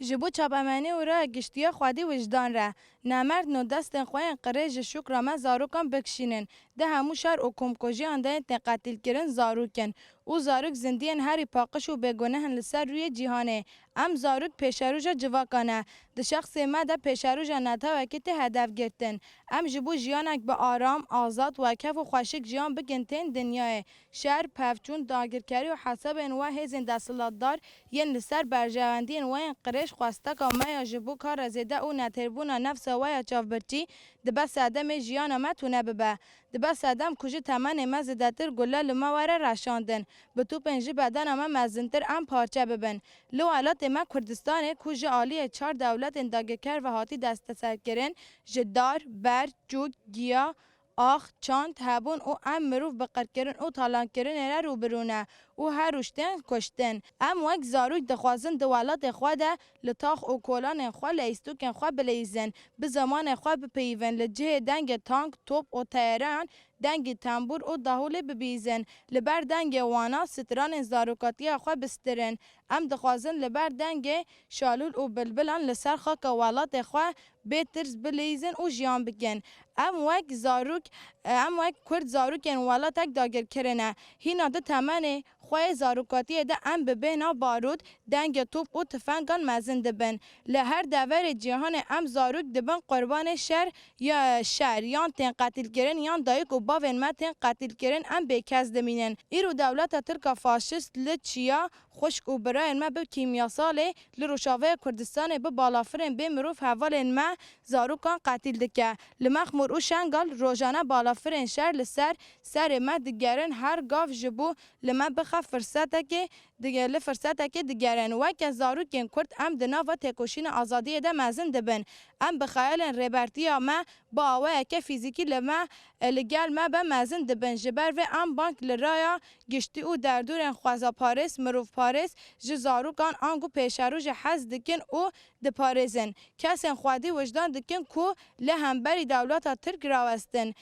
جبو چاپمنی و را گشتیا خودی وجدان را نمرد نو دست خوین قریج شکر ما زاروکان بکشینن ده همو شهر و کمکوژی آنده قتل کردن زاروکن او زاروک زندین هری پاقش و بگونه لسر روی جهانه ام زاروک پیشروجا جواکانه ده شخص ما ده پیشروجا نتا وکت هدف گرتن ام جبو جیانک به آرام آزاد و کف و خوشک جیان بگنتین دنیای شهر پفچون داگرکاری و حساب انواع هزین دستلاتدار ین لسر برجواندی انواع قریش خواسته که ما یا جبو کار زده او نتربونا نفس و یا چافبرچی ده بس آدم جیان ما تونه ببه ده بس آدم کجی تمن ما زدتر گله لما وره رشاندن به تو پنجی بدن ما مزنتر ام پارچه ببن لو علات ما کردستان کجی عالی چهار دولت انداگکر و هاتی دست سر کرن جدار بر جوگ گیا آخ چاند هبون او ام مروف بقر کرن او تالان کرن رو برونه او هر روشتن کشتن ام وک زاروک دخوازن دولت خواده لطاخ او کولان خواه لیستوکن خواه بلیزن به زمان خواه بپیون لجه دنگ تانک توپ او تیران دنگ تنبور او دهول ببیزن لبر دنگ وانا ستران زاروکاتی خواه بسترن ام دخوازن لبر دنگ شالول او بلبلان لسر خاک ولات خواه بیترز بلیزن او جیان بگن ام وک زاروک ام وک کرد زاروکن ولاتک داگر کرنه هینا ده تمنه خواه زاروکاتی ده ام ببینا بارود دنگ توپ او تفنگان مزن دبن لهر دور جهان ام زاروک دبن قربان شر یان تن قتل کرن یان دایک و باون ما تن قتل کرن ام بیکز دمینن ایرو دولت ترکا فاشست لچیا خشک و برای ما به کیمیاساله لروشاوه کردستان به بالافرن به مروف حوال ما زاروکان قتل دکه لمخمور او شنگال روزانه بالافرن شهر لسر سر ما دگرن هر گاف جبو لما بخوا فرصته که دیگه لفرصته که دیگرن وک زاروکن کرد ام دنا و تکوشین آزادی ده مزن دبن ام بخیال ربرتی ما با آوه که فیزیکی لما لگل ما به مزن دبن جبر و ام بانک لرایا گشتی او در دور خوازا پاریس مروف پاریس جزاروکان آنگو پیشروج حز دکن او ده پاریزن کسین خوادی وجدان دکن کو لهمبری دولت ترک راوستن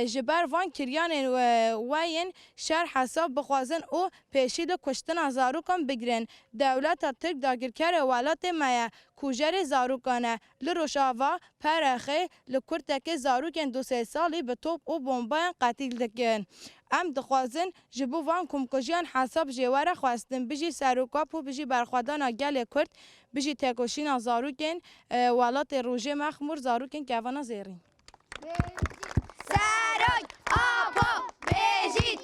جبر وان کریان وین شهر حساب بخوازن او پیشید کشتن زاروکان بگیرن دولت ترک داگرکر ولات مایا کوجر زاروکانه لروشاوا پرخه لکرتک زاروکن 2 سالی به توپ او بمبان قتل دکن ام دخوازن جبو وان کمکجیان حساب جواره خواستن بجی سروکاپ و بجی برخوادان گل کرد بجی تکوشین زاروکن ولات روژه مخمور زاروکن کوانا زیرین سروک آبو بجید